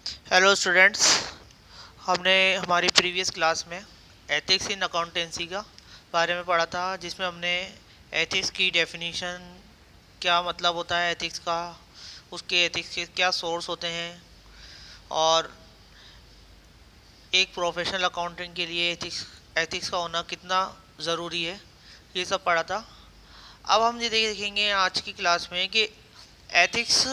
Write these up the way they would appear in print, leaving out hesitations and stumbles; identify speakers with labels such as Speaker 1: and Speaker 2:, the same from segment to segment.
Speaker 1: Hello students. हमने हमारी previous class में एथिक्स इन अकाउंटेंसी का बारे में पढ़ा था, जिसमें हमने एथिक्स की डेफिनेशन, क्या मतलब होता है एथिक्स का, उसके एथिक्स के क्या सोर्स होते हैं, और एक प्रोफेशनल अकाउंटेंट के लिए एथिक्स एथिक्स का होना कितना ज़रूरी है, ये सब पढ़ा था। अब हम ये देखेंगे आज की क्लास में कि एथिक्स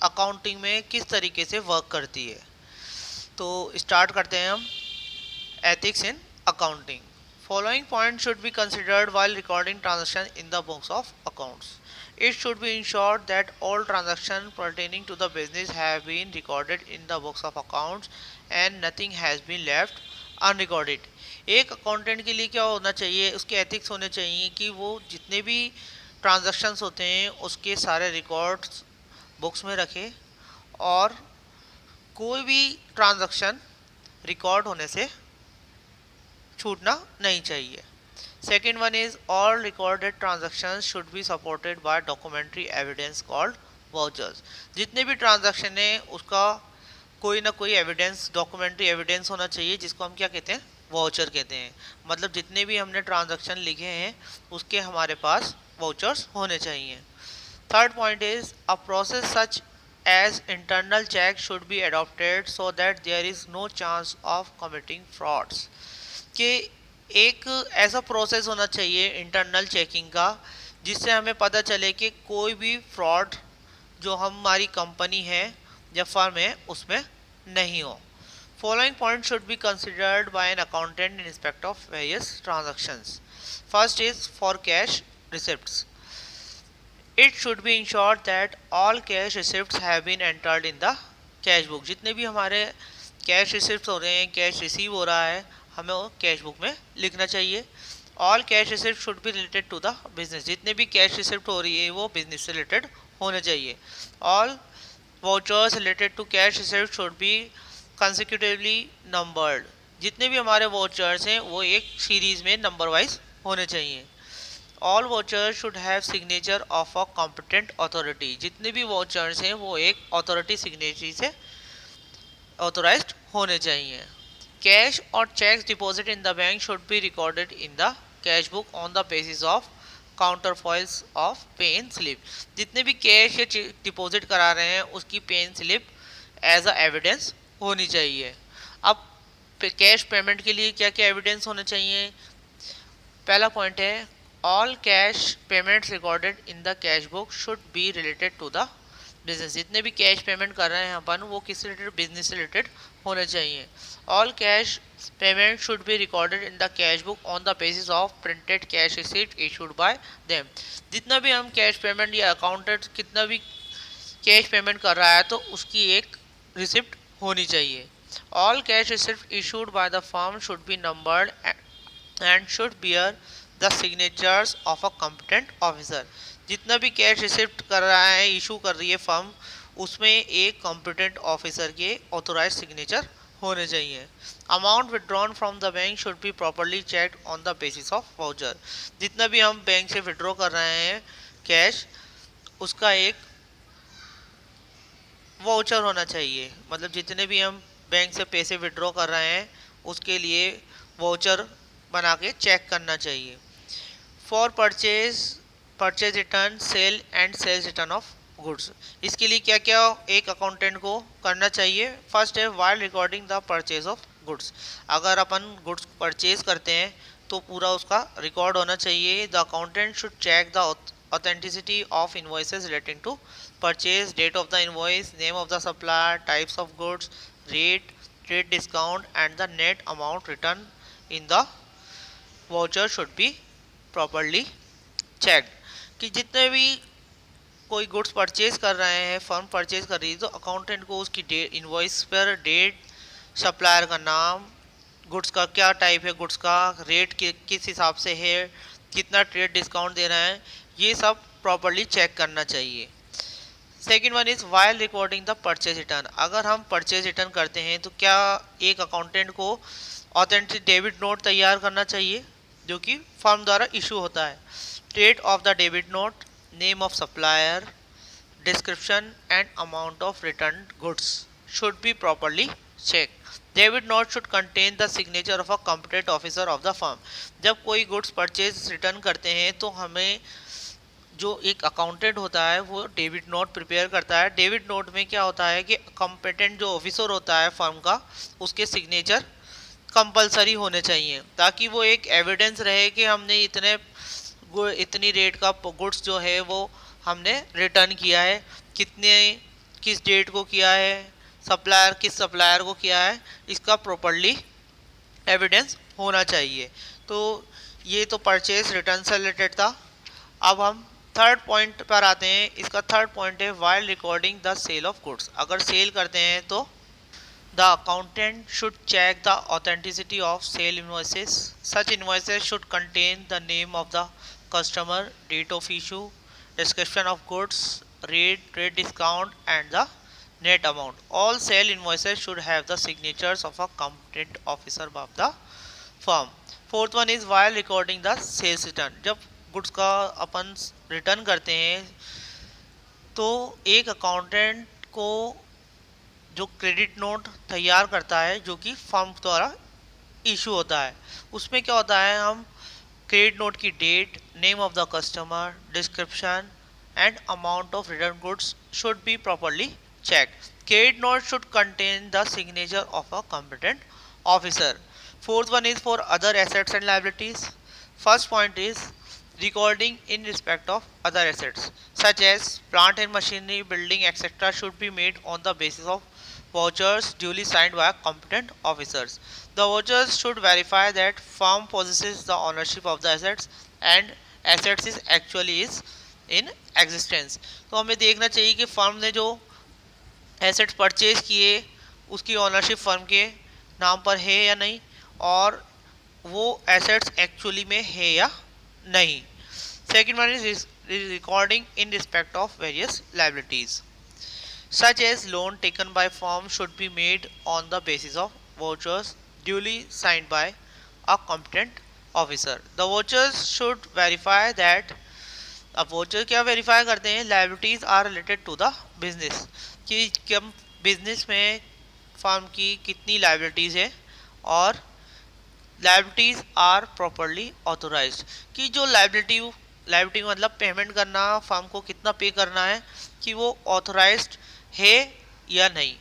Speaker 1: अकाउंटिंग में किस तरीके से वर्क करती है। तो स्टार्ट करते हैं हम। Ethics in accounting. Following points should be considered while recording transactions in the books of accounts. It should be ensured that all transactions pertaining to the business have been recorded in the books of accounts and nothing has been left unrecorded. एक accountant के लिए क्या होना चाहिए, उसके ethics होने चाहिए कि वो जितने भी ट्रांजैक्शंस होते हैं उसके सारे रिकॉर्ड्स बुक्स में रखे, और कोई भी ट्रांजैक्शन रिकॉर्ड होने से छूटना नहीं चाहिए। Second one is all recorded transaction should be supported by documentary evidence called vouchers. जितने भी ट्रांजेक्शन है उसका कोई ना कोई एविडेंस, डॉक्यूमेंट्री एविडेंस होना चाहिए, जिसको हम क्या कहते हैं, वाउचर कहते हैं। मतलब जितने भी हमने ट्रांजेक्शन लिखे हैं उसके हमारे पास वाउचर्स होने चाहिए। Third point is a process such as internal check should be adopted so that there is no chance of committing frauds। कि एक ऐसा प्रोसेस होना चाहिए इंटरनल चेकिंग का, जिससे हमें पता चले कि कोई भी फ्रॉड जो हमारी कंपनी है या फर्म है उसमें नहीं हो। Following point should be considered by an accountant in respect of various transactions. First is for cash receipts. It should be ensured that all cash receipts have been entered in the cash book. जितने भी हमारे cash receipt हो रहे हैं, cash receive हो रहा है, हमें वो कैश बुक में लिखना चाहिए। All cash receipt should be related to the business. जितने भी कैश रिसिप्ट हो रही है वो बिजनेस से रिलेटेड होने चाहिए। All vouchers related to cash receipt should be consecutively numbered. जितने भी हमारे वाउचर्स हैं वो एक सीरीज में नंबर वाइज होने चाहिए। All vouchers should have signature of a competent authority. जितने भी वाउचर्स हैं वो एक अथॉरिटी सिग्नेचर से ऑथोराइज्ड होने चाहिए। कैश और cheques deposit in the bank should be recorded in the cash book on the basis of counterfoils of pay in slip. जितने भी कैश या डिपॉजिट करा रहे हैं उसकी pay in slip as a evidence होनी चाहिए। अब कैश पेमेंट के लिए क्या क्या एविडेंस होने चाहिए। पहला पॉइंट है all cash payments recorded in the cash book should be related to the business. जितने भी कैश पेमेंट कर रहे हैं अपन वो किस रिलेटेड, बिजनेस से रिलेटेड होने चाहिए। All cash payment should be recorded in the cash book on the basis of printed cash receipt issued by them. जितना भी हम कैश पेमेंट या अकाउंटेंट कितना भी कैश पेमेंट कर रहा है तो उसकी एक रिसिप्ट होनी चाहिए। All cash receipt issued by the firm should B numbered and should bear the signatures of a competent officer. जितना भी कैश रिसिप्ट कर रहा है, इशू कर रही है फर्म, उसमें एक कॉम्पिटेंट ऑफिसर के ऑथोराइज सिग्नेचर होने चाहिए। Amount withdrawn from the bank should be properly checked on the basis of voucher. जितना भी हम बैंक से विड्रॉ कर रहे हैं कैश, उसका एक वाउचर होना चाहिए। मतलब जितने भी हम बैंक से पैसे विड्रॉ कर रहे हैं उसके लिए वाउचर बना के चेक करना चाहिए। For purchase return, sale and sales return of goods. इसके लिए क्या क्या एक अकाउंटेंट को करना चाहिए। फर्स्ट है while recording the purchase of goods. अगर अपन गुड्स परचेज करते हैं तो पूरा उसका रिकॉर्ड होना चाहिए। The accountant should check the authenticity of invoices relating to purchase, date of the invoice, name of the supplier, types of goods, rate, trade discount and the net amount returned in the voucher should be properly checked। कि जितने भी कोई goods purchase कर रहे हैं, firm purchase कर रही है, तो अकाउंटेंट को उसकी डेट, इन्वॉइस पर डेट, सप्लायर का नाम, गुड्स का क्या टाइप है, गुड्स का रेट किस हिसाब से है, कितना ट्रेड डिस्काउंट दे रहे हैं, ये सब प्रॉपरली चेक करना चाहिए। Second one is while recording the purchase return. अगर हम परचेज रिटर्न करते हैं तो क्या एक अकाउंटेंट को ऑथेंटिक डेबिट नोट तैयार करना चाहिए जो कि फर्म द्वारा इशू होता है। Date of the debit note, name of supplier, description and amount of return goods. should be properly checked. Debit note should contain the signature of a competent officer of the firm. जब कोई goods purchase return करते हैं तो हमें जो एक accountant होता है वो डेबिट नोट प्रिपेयर करता है। डेबिट नोट में क्या होता है कि कॉम्पिटेंट जो ऑफिसर होता है फर्म का, उसके सिग्नेचर कंपलसरी होने चाहिए, ताकि वो एक एविडेंस रहे कि हमने इतनी रेट का गुड्स जो है वो हमने रिटर्न किया है, कितने किस डेट को किया है, सप्लायर किस सप्लायर को किया है, इसका प्रॉपरली एविडेंस होना चाहिए। तो ये तो परचेज रिटर्न से रिलेटेड था। अब हम थर्ड पॉइंट पर आते हैं। इसका थर्ड पॉइंट है while recording the sale of goods. अगर सेल करते हैं तो the accountant should check the authenticity of sale invoices. Such invoices should contain the name of the customer, date of issue, description of goods, rate discount and the net amount. All sale invoices should have the signatures of a competent officer of the firm. Fourth one is while recording the sales return. जब goods का अपन return करते हैं तो एक accountant को जो credit note तैयार करता है जो कि फर्म द्वारा इशू होता है, उसमें क्या होता है, हम क्रेडिट नोट की date, name of the customer, description and amount of return goods should be properly checked. Credit note should contain the signature of a competent officer. Fourth one is for other assets and liabilities. First point is recording in respect of other assets such as plant and machinery, building, etc. should be made on the basis of vouchers duly signed by competent officers. The vouchers should verify that firm possesses the ownership of the assets and assets is actually is in existence. तो हमें देखना चाहिए कि firm ने जो assets purchase किए उसकी ownership firm के नाम पर है या नहीं, और वो एसेट्स एक्चुअली में है या नहीं। Second one is recording in respect of various liabilities such as loan taken by firm should be made on the basis of vouchers duly signed by a competent officer. The vouchers should verify that, अब voucher क्या verify करते हैं, liabilities are related to the business, कि कम business में firm की कितनी liabilities है और लाइबिलिटीज़ आर प्रॉपरली ऑथोराइज्ड, कि जो लाइबिलिटी मतलब पेमेंट करना, फर्म को कितना पे करना है, कि वो ऑथोराइज्ड है या नहीं।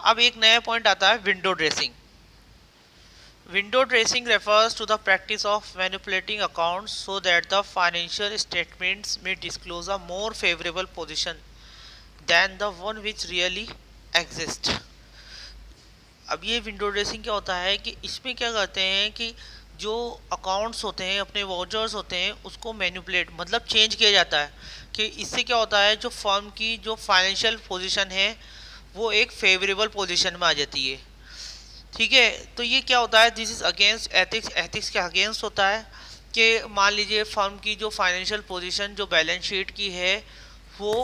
Speaker 1: अब एक नया पॉइंट आता है window dressing. Window dressing refers to the practice of manipulating accounts so that the financial statements may disclose a more favorable position than the one which really exist. अब ये विंडो ड्रेसिंग क्या होता है कि इसमें क्या करते हैं कि जो अकाउंट्स होते हैं, अपने वाउचर्स होते हैं, उसको मैनिपुलेट मतलब चेंज किया जाता है, कि इससे क्या होता है, जो फर्म की जो फाइनेंशियल पोजीशन है वो एक फेवरेबल पोजीशन में आ जाती है। ठीक है, तो ये क्या होता है, this is against ethics. Ethics के अगेंस्ट होता है कि मान लीजिए फर्म की जो फाइनेंशियल पोजीशन जो बैलेंस शीट की है वो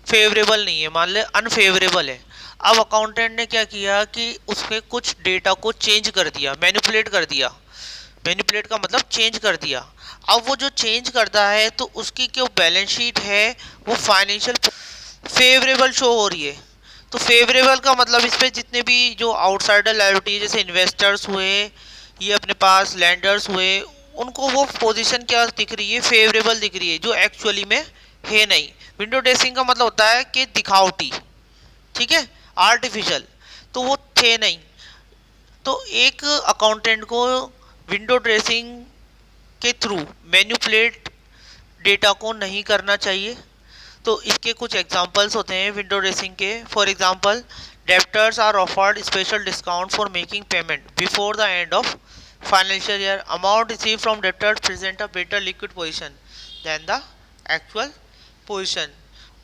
Speaker 1: फेवरेबल नहीं है, मान ले अनफेवरेबल है। अब अकाउंटेंट ने क्या किया कि उसके कुछ डेटा को चेंज कर दिया, मैनिपुलेट कर दिया। मैनिपुलेट का मतलब चेंज कर दिया। अब वो जो चेंज करता है तो उसकी जो बैलेंस शीट है वो फाइनेंशियल फेवरेबल शो हो रही है। तो फेवरेबल का मतलब इस पर जितने भी जो आउटसाइडर लायबिलिटी जैसे इन्वेस्टर्स हुए, ये अपने पास लैंडर्स हुए, उनको वो पोजीशन क्या दिख रही है, फेवरेबल दिख रही है, जो एक्चुअली में है नहीं। विंडो ड्रेसिंग का मतलब होता है कि दिखावटी, ठीक है, आर्टिफिशियल, तो वो थे नहीं। तो एक अकाउंटेंट को विंडो ड्रेसिंग के थ्रू मैनिपुलेट डेटा को नहीं करना चाहिए। तो इसके कुछ एग्जांपल्स होते हैं विंडो ड्रेसिंग के। For example, debtors are offered special discount for making payment before the end of financial year. Amount receive from debtors present a better liquid position than the actual position.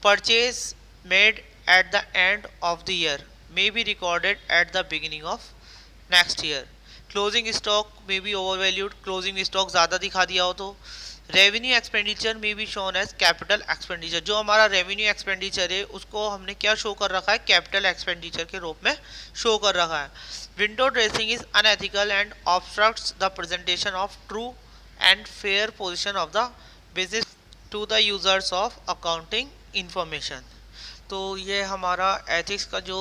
Speaker 1: Purchase made at the end of the year may be recorded at the beginning of next year. Closing stock may be overvalued, closing stock ज़्यादा दिखा दिया हो तो। Revenue expenditure में भी shown as capital expenditure, जो हमारा revenue expenditure है उसको हमने क्या शो कर रखा है, कैपिटल एक्सपेंडिचर के रूप में शो कर रखा है। Window dressing is unethical and obstructs the presentation of true and fair position of the business to the users of accounting information. तो ये हमारा एथिक्स का जो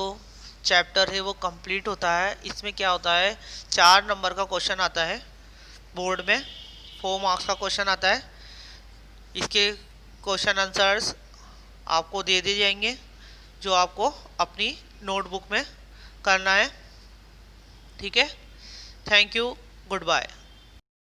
Speaker 1: चैप्टर है वो कंप्लीट होता है। इसमें क्या होता है, 4 नंबर का क्वेश्चन आता है बोर्ड में, 4 मार्क्स का क्वेश्चन आता है। इसके क्वेश्चन आंसर्स आपको दे दिए जाएंगे जो आपको अपनी नोटबुक में करना है। ठीक है, थैंक यू, गुड बाय।